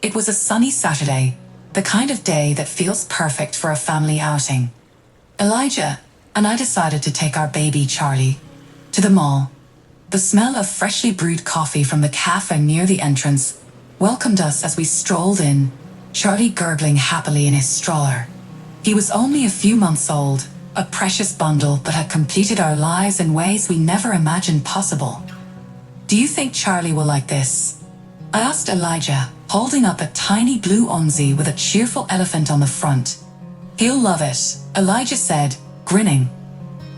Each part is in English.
It was a sunny Saturday, the kind of day that feels perfect for a family outing. Elijah and I decided to take our baby Charlie to the mall. The smell of freshly brewed coffee from the cafe near the entrance welcomed us as we strolled in, Charlie gurgling happily in his stroller. He was only a few months old, a precious bundle that had completed our lives in ways we never imagined possible. "Do you think Charlie will like this?" I asked Elijah, holding up a tiny blue onesie with a cheerful elephant on the front. "He'll love it," Elijah said, grinning.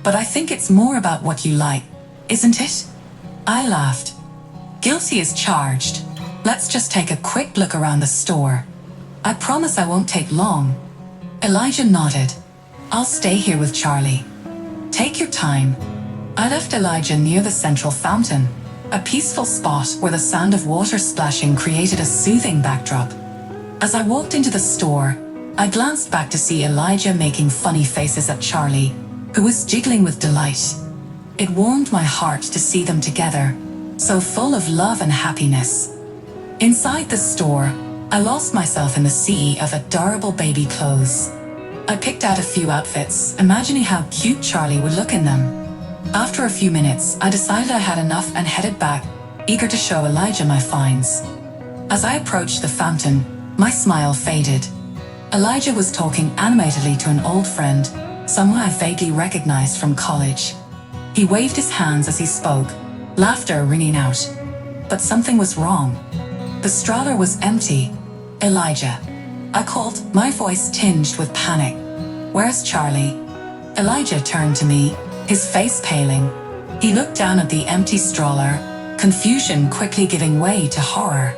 "But I think it's more about what you like, isn't it?" I laughed. "Guilty as charged. Let's just take a quick look around the store. I promise I won't take long." Elijah nodded. "I'll stay here with Charlie." "Take your time." I left Elijah near the central fountain, a peaceful spot where the sound of water splashing created a soothing backdrop. As I walked into the store, I glanced back to see Elijah making funny faces at Charlie, who was jiggling with delight. It warmed my heart to see them together, so full of love and happiness. Inside the store, I lost myself in the sea of adorable baby clothes. I picked out a few outfits, imagining how cute Charlie would look in them. After a few minutes, I decided I had enough and headed back, eager to show Elijah my finds. As I approached the fountain, my smile faded. Elijah was talking animatedly to an old friend, someone I vaguely recognized from college. He waved his hands as he spoke, laughter ringing out. But something was wrong. The stroller was empty. "Elijah," I called, my voice tinged with panic. "Where's Charlie?" Elijah turned to me, his face paling. He looked down at the empty stroller, confusion quickly giving way to horror.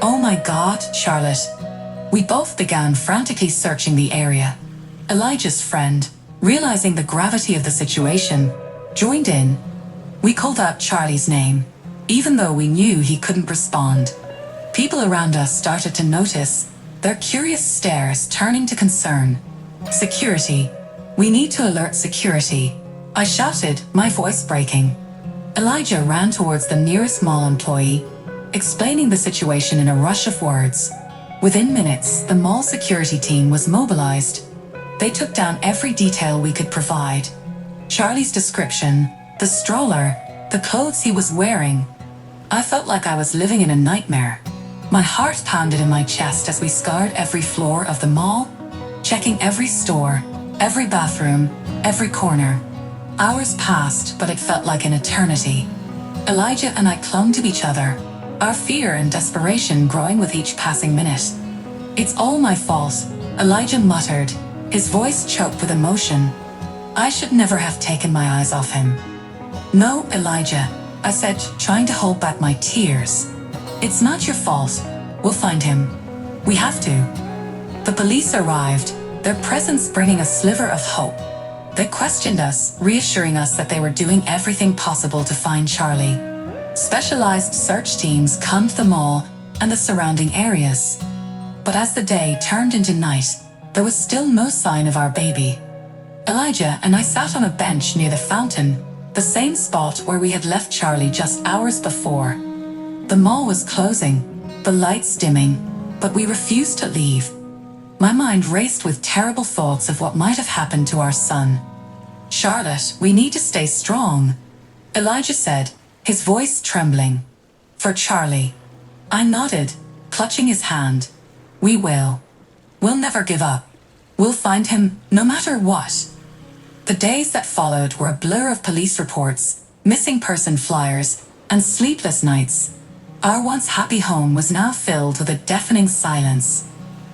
"Oh my God, Charlotte." We both began frantically searching the area. Elijah's friend, realizing the gravity of the situation, joined in. We called out Charlie's name, even though we knew he couldn't respond. People around us started to notice, their curious stares turning to concern. "Security. We need to alert security," I shouted, my voice breaking. Elijah ran towards the nearest mall employee, explaining the situation in a rush of words. Within minutes, the mall security team was mobilized. They took down every detail we could provide. Charlie's description, the stroller, the clothes he was wearing. I felt like I was living in a nightmare. My heart pounded in my chest as we scoured every floor of the mall, checking every store, every bathroom, every corner. Hours passed, but it felt like an eternity. Elijah and I clung to each other, our fear and desperation growing with each passing minute. "It's all my fault," Elijah muttered, his voice choked with emotion. "I should never have taken my eyes off him." "No, Elijah," I said, trying to hold back my tears. "It's not your fault. We'll find him. We have to." The police arrived, their presence bringing a sliver of hope. They questioned us, reassuring us that they were doing everything possible to find Charlie. Specialized search teams combed the mall and the surrounding areas. But as the day turned into night, there was still no sign of our baby. Elijah and I sat on a bench near the fountain, the same spot where we had left Charlie just hours before. The mall was closing, the lights dimming, but we refused to leave. My mind raced with terrible thoughts of what might have happened to our son. "Charlotte, we need to stay strong," Elijah said, his voice trembling. "For Charlie." I nodded, clutching his hand. "We will. We'll never give up. We'll find him, no matter what." The days that followed were a blur of police reports, missing person flyers, and sleepless nights. Our once happy home was now filled with a deafening silence.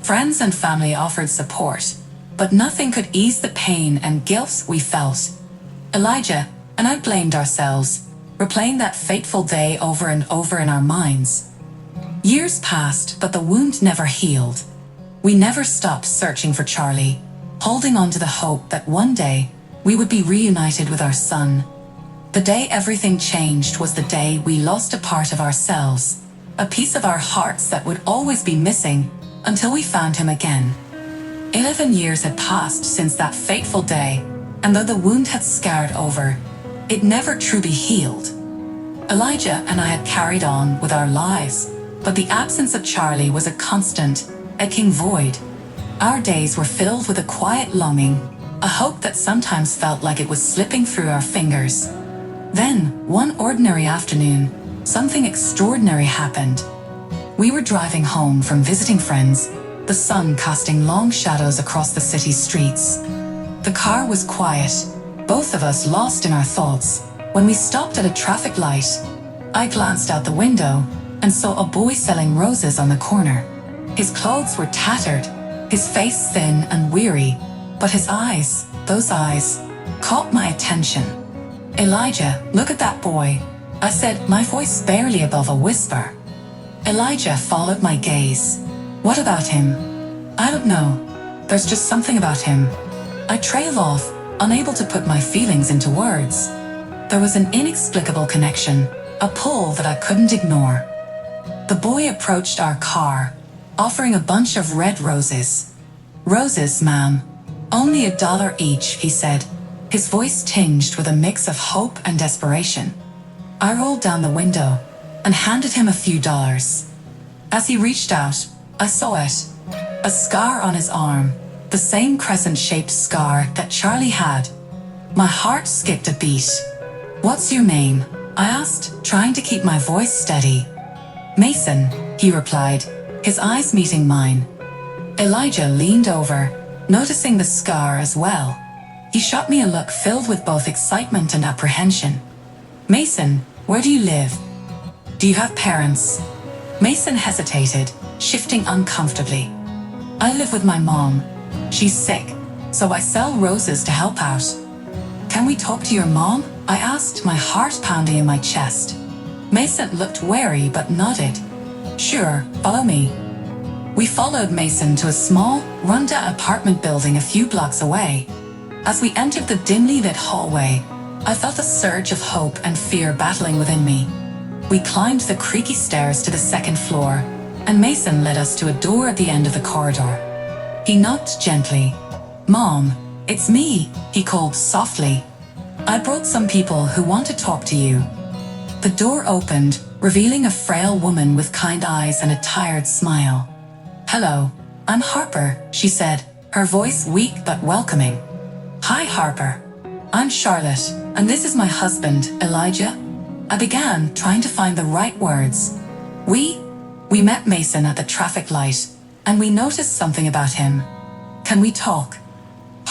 Friends and family offered support, but nothing could ease the pain and guilt we felt. Elijah and I blamed ourselves, replaying that fateful day over and over in our minds. Years passed, but the wound never healed. We never stopped searching for Charlie, holding on to the hope that one day we would be reunited with our son. The day everything changed was the day we lost a part of ourselves, a piece of our hearts that would always be missing until we found him again. 11 years had passed since that fateful day, and though the wound had scarred over, it never truly healed. Elijah and I had carried on with our lives, But the absence of Charlie was a constant, aching void. Our days were filled with a quiet longing, a hope that sometimes felt like it was slipping through our fingers. Then, one ordinary afternoon, something extraordinary happened. We were driving home from visiting friends, the sun casting long shadows across the city's streets. The car was quiet, both of us lost in our thoughts. When we stopped at a traffic light, I glanced out the window and saw a boy selling roses on the corner. His clothes were tattered, his face thin and weary, but his eyes, those eyes, caught my attention. "Elijah, look at that boy," I said, my voice barely above a whisper. Elijah followed my gaze. "What about him?" "I don't know. There's just something about him." I trailed off, unable to put my feelings into words. There was an inexplicable connection, a pull that I couldn't ignore. The boy approached our car, offering a bunch of red roses. "Roses, ma'am. Only $1 each," he said, his voice tinged with a mix of hope and desperation. I rolled down the window and handed him a few dollars. As he reached out, I saw it. A scar on his arm, the same crescent-shaped scar that Charlie had. My heart skipped a beat. "What's your name?" I asked, trying to keep my voice steady. "Mason," he replied, his eyes meeting mine. Elijah leaned over, noticing the scar as well. He shot me a look filled with both excitement and apprehension. "Mason, where do you live? Do you have parents?" Mason hesitated, shifting uncomfortably. "I live with my mom. She's sick, so I sell roses to help out." "Can we talk to your mom?" I asked, my heart pounding in my chest. Mason looked wary but nodded. "Sure, follow me." We followed Mason to a small, run-down apartment building a few blocks away. As we entered the dimly lit hallway, I felt a surge of hope and fear battling within me. We climbed the creaky stairs to the second floor, and Mason led us to a door at the end of the corridor. He knocked gently. "Mom, it's me," he called softly. "I brought some people who want to talk to you." The door opened, revealing a frail woman with kind eyes and a tired smile. "Hello, I'm Harper," she said, her voice weak but welcoming. "Hi, Harper. I'm Charlotte, and this is my husband, Elijah." I began, trying to find the right words. We met Mason at the traffic light, and we noticed something about him. "Can we talk?"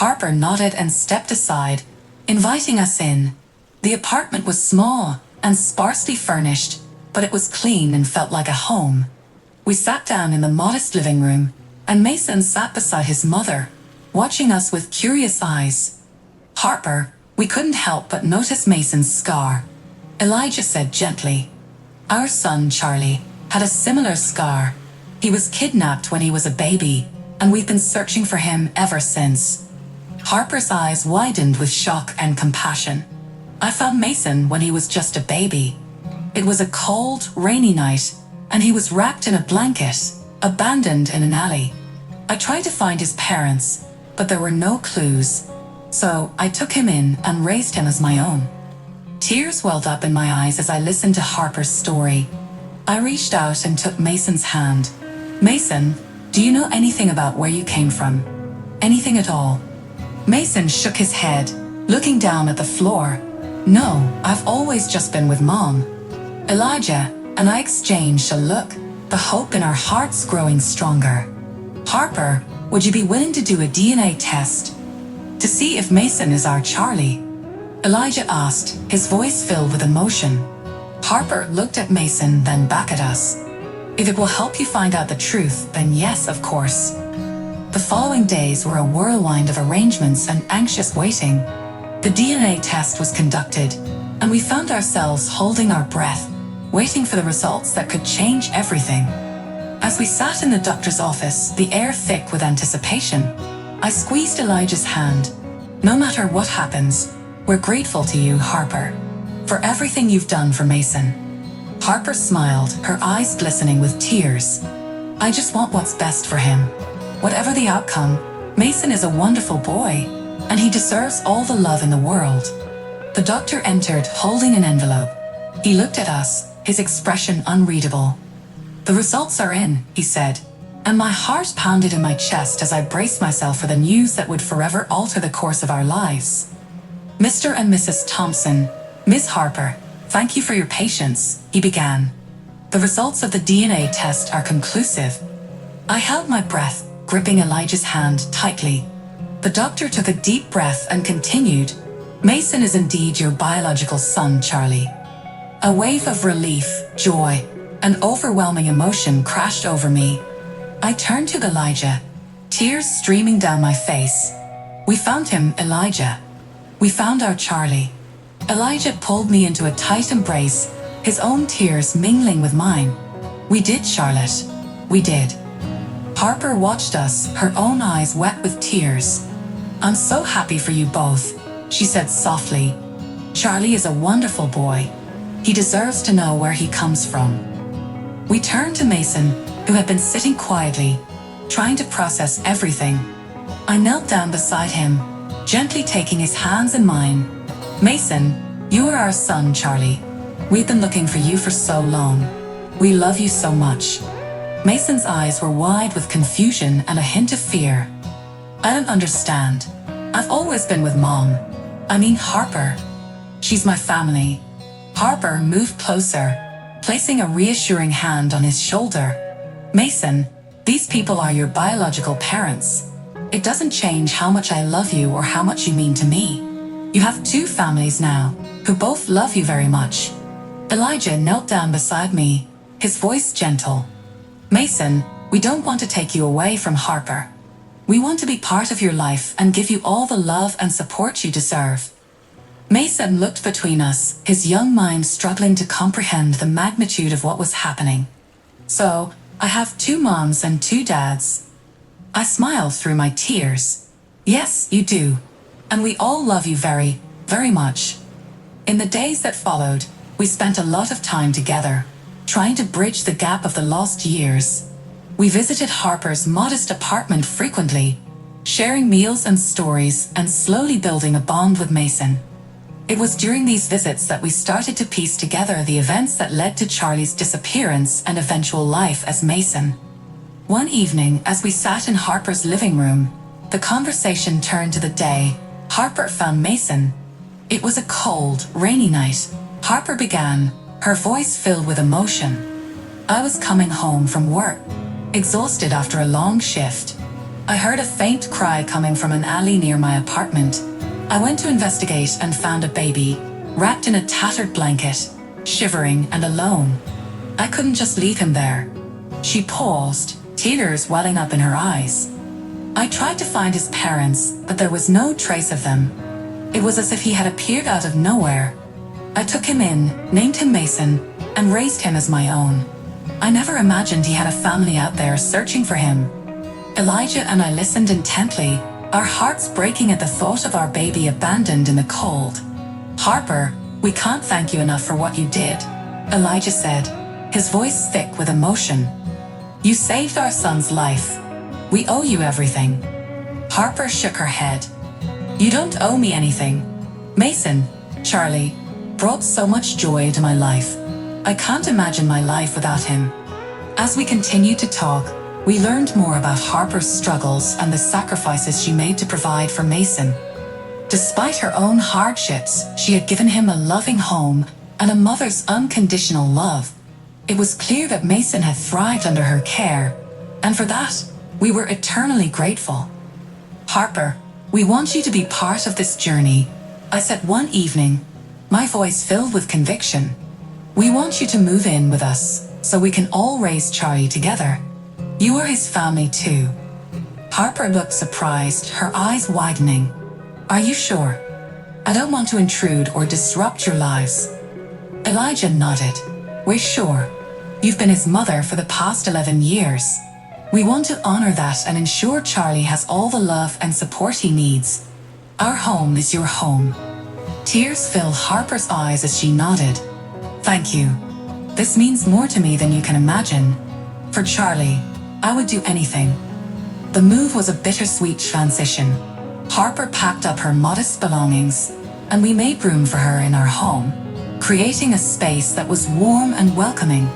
Harper nodded and stepped aside, inviting us in. The apartment was small and sparsely furnished, but it was clean and felt like a home. We sat down in the modest living room, and Mason sat beside his mother, watching us with curious eyes. "Harper, we couldn't help but notice Mason's scar," Elijah said gently. "Our son, Charlie, had a similar scar. He was kidnapped when he was a baby, and we've been searching for him ever since." Harper's eyes widened with shock and compassion. "I found Mason when he was just a baby. It was a cold, rainy night, and he was wrapped in a blanket, abandoned in an alley. I tried to find his parents, but there were no clues. So I took him in and raised him as my own." Tears welled up in my eyes as I listened to Harper's story. I reached out and took Mason's hand. "Mason, do you know anything about where you came from? Anything at all?" Mason shook his head, looking down at the floor. "No, I've always just been with Mom." Elijah and I exchanged a look, the hope in our hearts growing stronger. "Harper, would you be willing to do a DNA test to see if Mason is our Charlie?" Elijah asked, his voice filled with emotion. Harper looked at Mason, then back at us. "If it will help you find out the truth, then yes, of course." The following days were a whirlwind of arrangements and anxious waiting. The DNA test was conducted, and we found ourselves holding our breath, waiting for the results that could change everything. As we sat in the doctor's office, the air thick with anticipation, I squeezed Elijah's hand. "No matter what happens, we're grateful to you, Harper, for everything you've done for Mason." Harper smiled, her eyes glistening with tears. "I just want what's best for him. Whatever the outcome, Mason is a wonderful boy, and he deserves all the love in the world." The doctor entered, holding an envelope. He looked at us, his expression unreadable. "The results are in," he said, and my heart pounded in my chest as I braced myself for the news that would forever alter the course of our lives. "Mr. and Mrs. Thompson, Miss Harper, thank you for your patience," he began. "The results of the DNA test are conclusive." I held my breath, gripping Elijah's hand tightly. The doctor took a deep breath and continued, "Mason is indeed your biological son, Charlie." A wave of relief, joy, and overwhelming emotion crashed over me. I turned to Elijah, tears streaming down my face. "We found him, Elijah. We found our Charlie." Elijah pulled me into a tight embrace, his own tears mingling with mine. "We did, Charlotte. We did." Harper watched us, her own eyes wet with tears. "I'm so happy for you both," she said softly. "Charlie is a wonderful boy. He deserves to know where he comes from." We turned to Mason, who had been sitting quietly, trying to process everything. I knelt down beside him, gently taking his hands in mine. "Mason, you are our son, Charlie. We've been looking for you for so long. We love you so much." Mason's eyes were wide with confusion and a hint of fear. "I don't understand. I've always been with Mom. I mean Harper. She's my family." Harper moved closer, placing a reassuring hand on his shoulder. "Mason, these people are your biological parents. It doesn't change how much I love you or how much you mean to me. You have two families now, who both love you very much." Elijah knelt down beside me, his voice gentle. "Mason, we don't want to take you away from Harper. We want to be part of your life and give you all the love and support you deserve." Mason looked between us, his young mind struggling to comprehend the magnitude of what was happening. "So, I have two moms and two dads." I smiled through my tears. "Yes, you do. And we all love you very, very much." In the days that followed, we spent a lot of time together, trying to bridge the gap of the lost years. We visited Harper's modest apartment frequently, sharing meals and stories and slowly building a bond with Mason. It was during these visits that we started to piece together the events that led to Charlie's disappearance and eventual life as Mason. One evening, as we sat in Harper's living room, the conversation turned to the day Harper found Mason. It was a cold, rainy night. Harper began, her voice filled with emotion. "I was coming home from work, exhausted after a long shift. I heard a faint cry coming from an alley near my apartment. I went to investigate and found a baby, wrapped in a tattered blanket, shivering and alone. I couldn't just leave him there." She paused, tears welling up in her eyes. "I tried to find his parents, but there was no trace of them. It was as if he had appeared out of nowhere. I took him in, named him Mason, and raised him as my own. I never imagined he had a family out there searching for him." Elijah and I listened intently, our hearts breaking at the thought of our baby abandoned in the cold. "Harper, we can't thank you enough for what you did," Elijah said, his voice thick with emotion. "You saved our son's life. We owe you everything." Harper shook her head. "You don't owe me anything. Mason, Charlie, brought so much joy into my life. I can't imagine my life without him." As we continued to talk, we learned more about Harper's struggles and the sacrifices she made to provide for Mason. Despite her own hardships, she had given him a loving home and a mother's unconditional love. It was clear that Mason had thrived under her care, and for that, we were eternally grateful. "Harper, we want you to be part of this journey," I said one evening, my voice filled with conviction. "We want you to move in with us, so we can all raise Charlie together. You are his family too." Harper looked surprised, her eyes widening. "Are you sure? I don't want to intrude or disrupt your lives." Elijah nodded. "We're sure. You've been his mother for the past 11 years. We want to honor that and ensure Charlie has all the love and support he needs. Our home is your home." Tears filled Harper's eyes as she nodded. "Thank you. This means more to me than you can imagine. For Charlie, I would do anything." The move was a bittersweet transition. Harper packed up her modest belongings, and we made room for her in our home, creating a space that was warm and welcoming.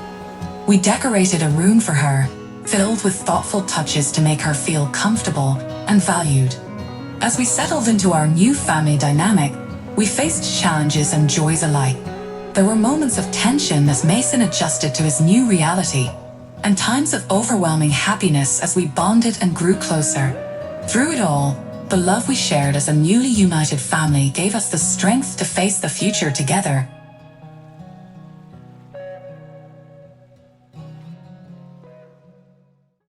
We decorated a room for her, filled with thoughtful touches to make her feel comfortable and valued. As we settled into our new family dynamic, we faced challenges and joys alike. There were moments of tension as Mason adjusted to his new reality, and times of overwhelming happiness as we bonded and grew closer. Through it all, the love we shared as a newly united family gave us the strength to face the future together.